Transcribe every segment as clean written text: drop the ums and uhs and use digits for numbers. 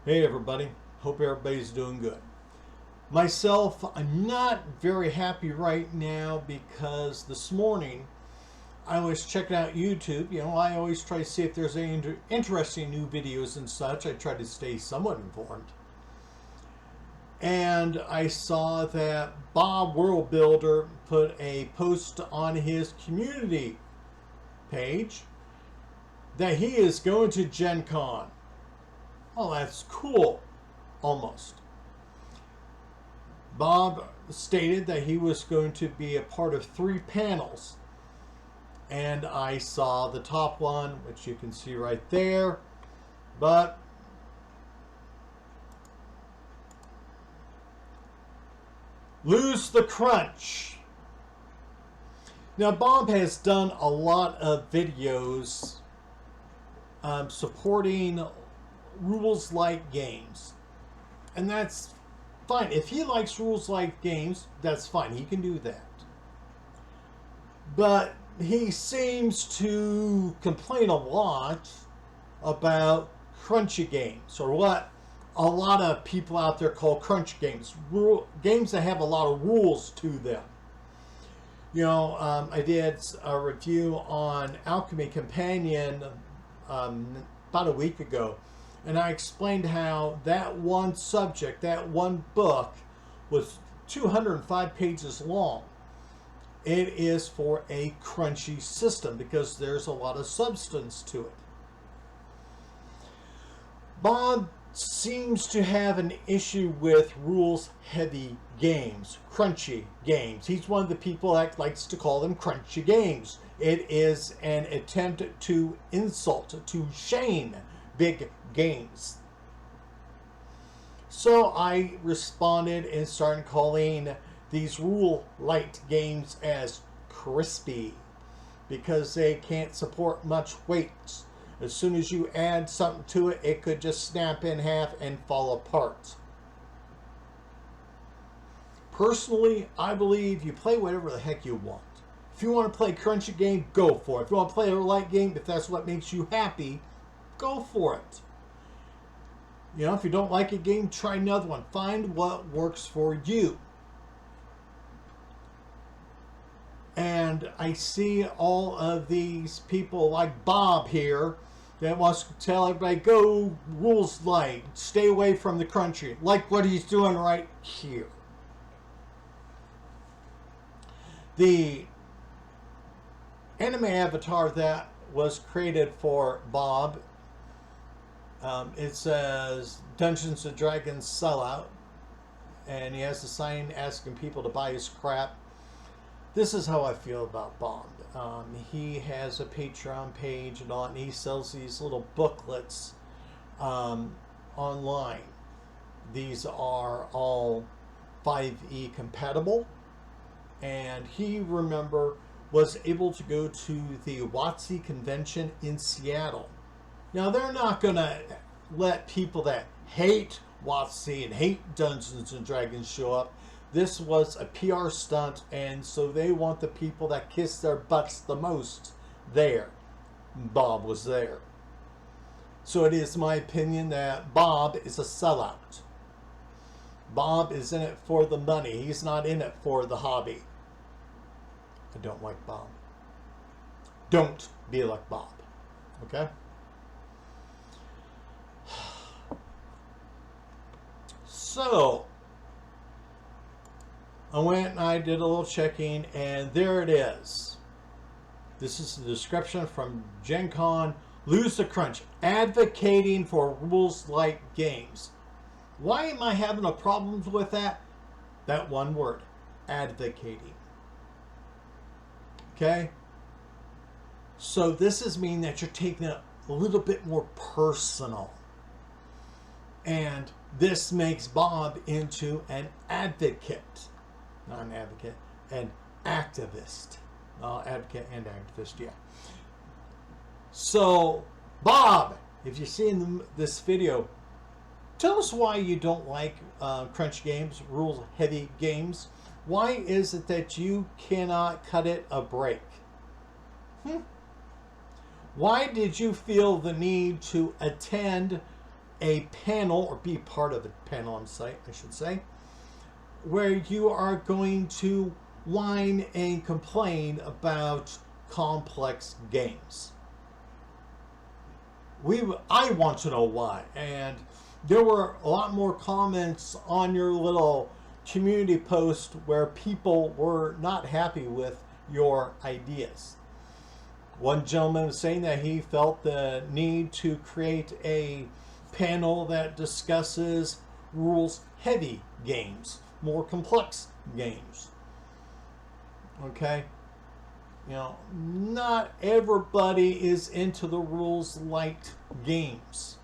Hey everybody, hope everybody's doing good. Myself, I'm not very happy right now because this morning I was checking out YouTube. You know, I always try to see if there's any interesting new videos and such. I try to stay somewhat informed. And I saw that Bob World Builder put a post on his community page that he is going to Gencon. Oh, that's cool. Almost. Bob stated that he was going to be a part of 3 panels. And I saw the top one, which you can see right there. But lose the crunch. Now, Bob has done a lot of videos supporting rules-light games, and that's fine. If he likes rules-light games, that's fine. He can do that. But he seems to complain a lot about crunchy games, or what a lot of people out there call crunch games. Games that have a lot of rules to them. You know, I did a review on Alchemy Companion about a week ago, and I explained how that one subject, that one book, was 205 pages long. It is for a crunchy system because there's a lot of substance to it. Bob seems to have an issue with rules-heavy games, crunchy games. He's one of the people that likes to call them crunchy games. It is an attempt to insult, to shame big games. So I responded and started calling these rule-light games as crispy because they can't support much weight. As soon as you add something to it, it could just snap in half and fall apart. Personally, I believe you play whatever the heck you want. If you want to play a crunchy game, go for it. If you want to play a light game, if that's what makes you happy, go for it. You know, if you don't like a game, try another one. Find what works for you. And I see all of these people like Bob here that wants to tell everybody, go rules light, stay away from the crunchy, like what he's doing right here. The anime avatar that was created for Bob, it says Dungeons & Dragons Sellout, and he has a sign asking people to buy his crap. This is how I feel about Bob. He has a Patreon page and all, and he sells these little booklets online. These are all 5e compatible, and he, remember, was able to go to the WotC convention in Seattle. Now, they're not going to let people that hate WotC and hate Dungeons & Dragons show up. This was a PR stunt, and so they want the people that kiss their butts the most there. Bob was there. So it is my opinion that Bob is a sellout. Bob is in it for the money. He's not in it for the hobby. I don't like Bob. Don't be like Bob. Okay? So I went and I did a little checking, and there it is. This is the description from Gencon. Lose the crunch. Advocating for rules-light games. Why am I having a problem with that? That one word. Advocating. Okay? So this is meaning that you're taking it a little bit more personal. And this makes Bob into an advocate. Not an advocate, an activist. Advocate and activist, yeah. So, Bob, if you're seeing this video, tell us why you don't like crunch games, rules-heavy games. Why is it that you cannot cut it a break? Why did you feel the need to attend a panel, or be part of a panel, I should say, where you are going to whine and complain about complex games. I want to know why. And there were a lot more comments on your little community post where people were not happy with your ideas. One gentleman was saying that he felt the need to create a panel that discusses rules heavy games, more complex games. Okay? You know, not everybody is into the rules light games.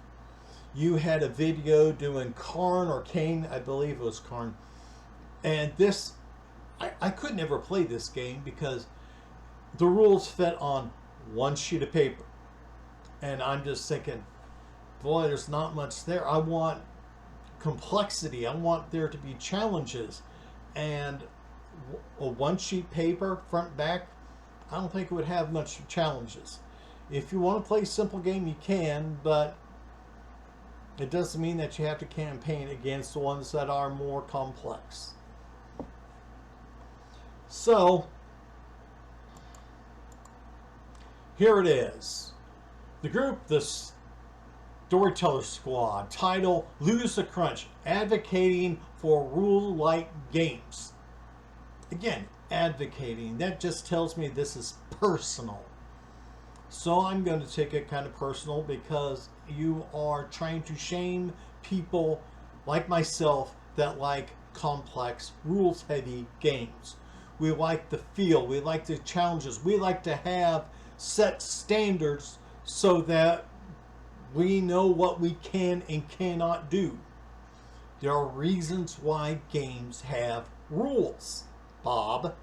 You had a video doing Karn or Kane, I believe it was Karn. And this, I could never play this game because the rules fit on one sheet of paper. And I'm just thinking, boy, there's not much there. I want complexity. I want there to be challenges. And a one sheet paper, front, back, I don't think it would have much challenges. If you want to play a simple game, you can, but it doesn't mean that you have to campaign against the ones that are more complex. So, here it is. The group, the Storyteller Squad, title Lose the Crunch, advocating for rule-light games. Again, advocating, that just tells me this is personal. So I'm going to take it kind of personal because you are trying to shame people like myself that like complex, rules-heavy games. We like the feel, we like the challenges, we like to have set standards so that we know what we can and cannot do. There are reasons why games have rules, Bob.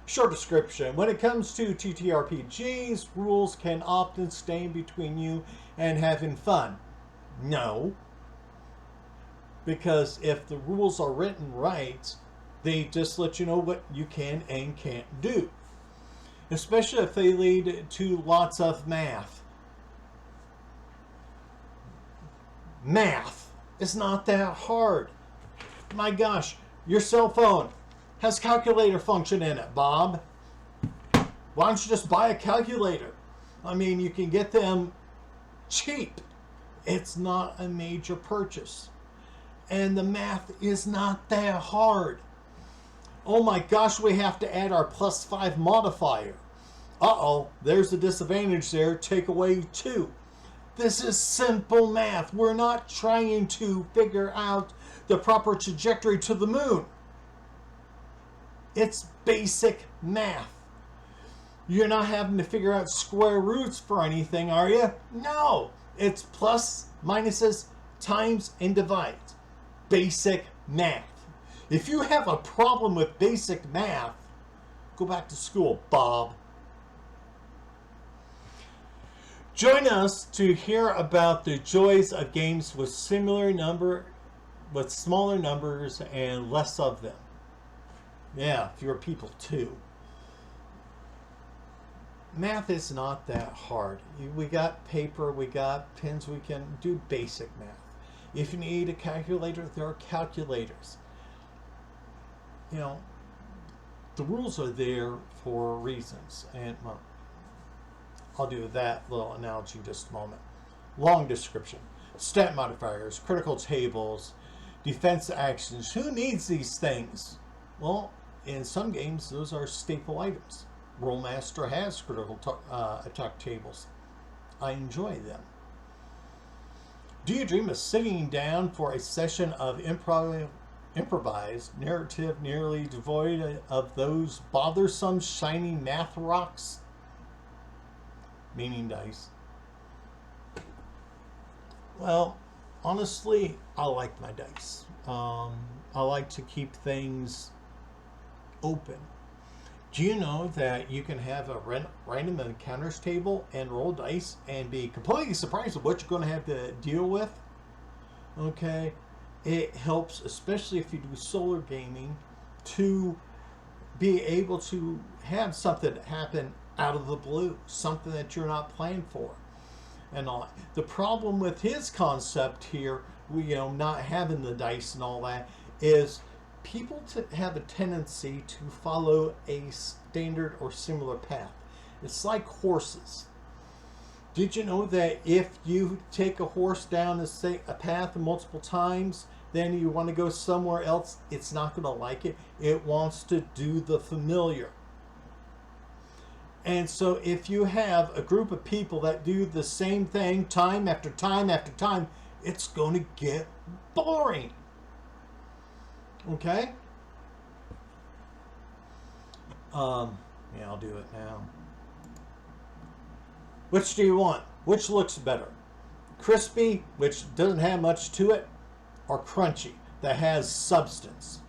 Short description. When it comes to TTRPGs, rules can often stand between you and having fun. No. Because if the rules are written right, they just let you know what you can and can't do. Especially if they lead to lots of math. Math is not that hard. My gosh, your cell phone has calculator function in it, Bob. Why don't you just buy a calculator? I mean, you can get them cheap. It's not a major purchase. And the math is not that hard. Oh my gosh, we have to add our +5 modifier. Uh-oh, there's a disadvantage there. Take away 2. This is simple math. We're not trying to figure out the proper trajectory to the moon. It's basic math. You're not having to figure out square roots for anything, are you? No. It's plus, minuses, times, and divides. Basic math. If you have a problem with basic math, go back to school, Bob. Join us to hear about the joys of games with smaller numbers and less of them. Yeah, fewer people too. Math is not that hard. We got paper, we got pens, we can do basic math. If you need a calculator, there are calculators. You know, the rules are there for reasons. And well, I'll do that little analogy in just a moment. Long description. Stat modifiers, critical tables, defense actions. Who needs these things? Well, in some games, those are staple items. Rollmaster has critical attack tables. I enjoy them. Do you dream of sitting down for a session of improvised narrative nearly devoid of those bothersome shiny math rocks? Meaning dice. Well, honestly, I like my dice. I like to keep things open. Do you know that you can have a random encounters table and roll dice and be completely surprised at what you're going to have to deal with? Okay, it helps, especially if you do solo gaming, to be able to have something happen out of the blue, something that you're not planning for. and all. The problem with his concept here, not having the dice and all that, is people have a tendency to follow a standard or similar path. It's like horses. Did you know that if you take a horse down a path multiple times, then you want to go somewhere else, it's not going to like it. It wants to do the familiar. And so if you have a group of people that do the same thing time after time after time, it's going to get boring. Okay? Yeah, I'll do it now. Which do you want? Which looks better? Crispy, which doesn't have much to it, or crunchy, that has substance?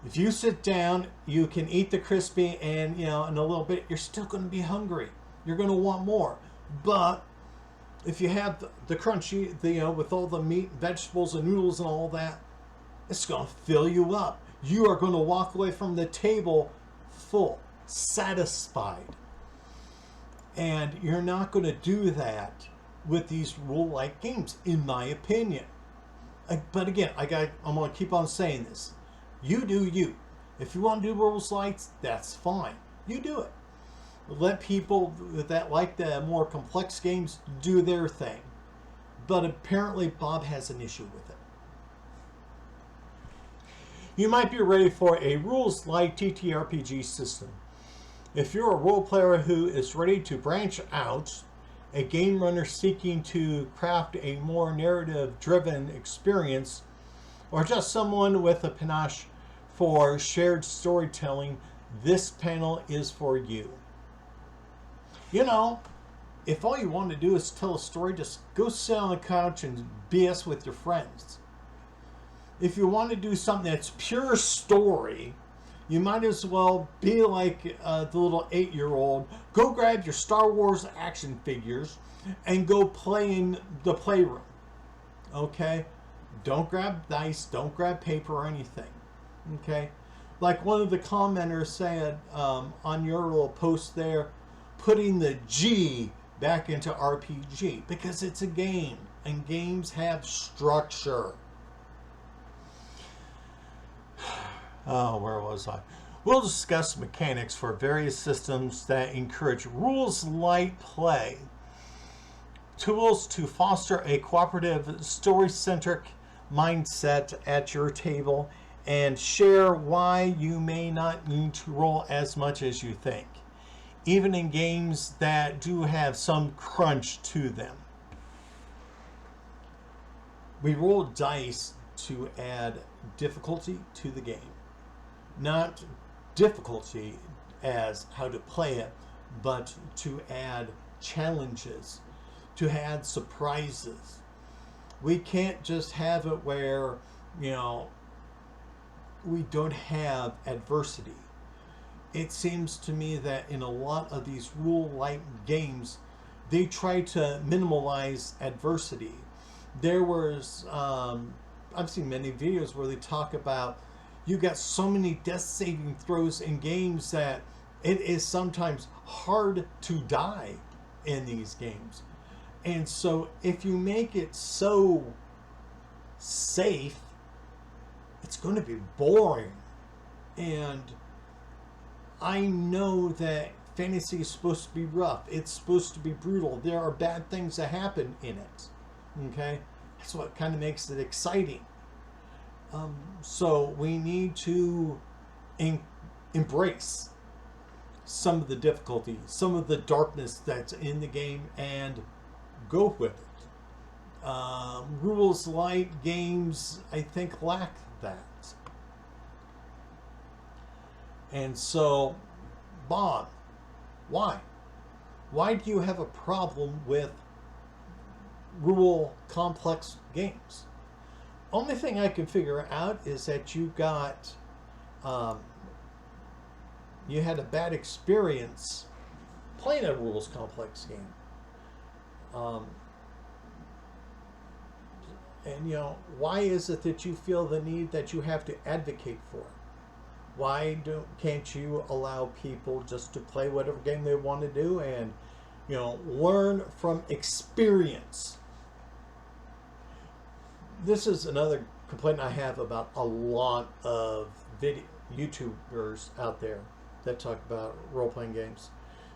If you sit down, you can eat the crispy, and in a little bit, you're still going to be hungry. You're going to want more. But if you have the crunchy, with all the meat, vegetables, and noodles and all that, it's going to fill you up. You are going to walk away from the table full, satisfied. And you're not going to do that with these rule-like games, in my opinion. But again, I'm going to keep on saying this. You do you. If you want to do rules lights, that's fine. You do it. Let people that like the more complex games do their thing. But apparently Bob has an issue with it. You might be ready for a rules light TTRPG system. If you're a role player who is ready to branch out, a game runner seeking to craft a more narrative-driven experience, or just someone with a panache for shared storytelling, this panel is for you. If all you want to do is tell a story, just go sit on the couch and BS with your friends. If you want to do something that's pure story, you might as well be like the little 8-year-old. Go grab your Star Wars action figures and go play in the playroom. Okay? Don't grab dice, don't grab paper or anything. Okay? Like one of the commenters said on your little post there, putting the G back into RPG because it's a game and games have structure. Oh, where was I? We'll discuss mechanics for various systems that encourage rules-light play, tools to foster a cooperative, story-centric mindset at your table, and share why you may not need to roll as much as you think, even in games that do have some crunch to them. We roll dice to add difficulty to the game. Not difficulty as how to play it, but to add challenges, to add surprises. We can't just have it where, we don't have adversity. It seems to me that in a lot of these rule-light games, they try to minimize adversity. There was, I've seen many videos where they talk about you got so many death saving throws in games that it is sometimes hard to die in these games. And so if you make it so safe, it's going to be boring. And I know that fantasy is supposed to be rough. It's supposed to be brutal. There are bad things that happen in it. Okay? That's what kind of makes it exciting. So we need to embrace some of the difficulty, some of the darkness that's in the game, and go with it. Rules light games, I think, lack that. And so, Bob, why? Why do you have a problem with rule complex games? Only thing I can figure out is that you got, you had a bad experience playing a rules complex game. And why is it that you feel the need that you have to advocate for it? Why can't you allow people just to play whatever game they want to do, and learn from experience. This is another complaint I have about a lot of YouTubers out there that talk about role-playing games.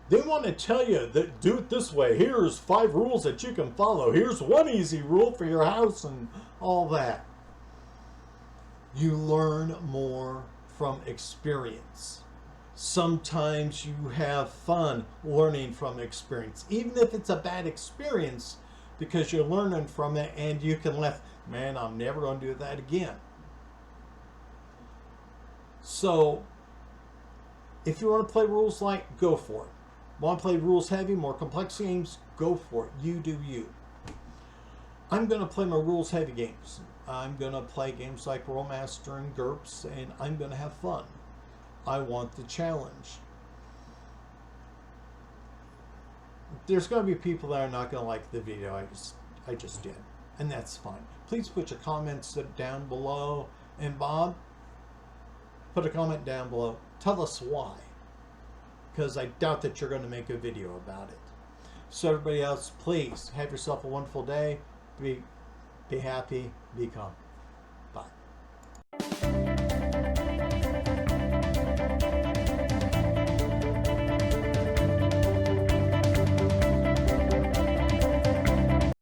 They want to tell you that do it this way. Here's 5 rules that you can follow. Here's one easy rule for your house and all that. You learn more from experience. Sometimes you have fun learning from experience, even if it's a bad experience, because you're learning from it and you can laugh, man, I'm never going to do that again. So if you want to play rules light, go for it. Want to play rules heavy, more complex games, go for it. You do you. I'm going to play my rules heavy games. I'm going to play games like Rollmaster and GURPS, and I'm going to have fun. I want the challenge. There's going to be people that are not going to like the video I just did, and that's fine. Please put your comments down below, and Bob, put a comment down below. Tell us why, because I doubt that you're going to make a video about it. So everybody else, please have yourself a wonderful day. Be happy, be calm.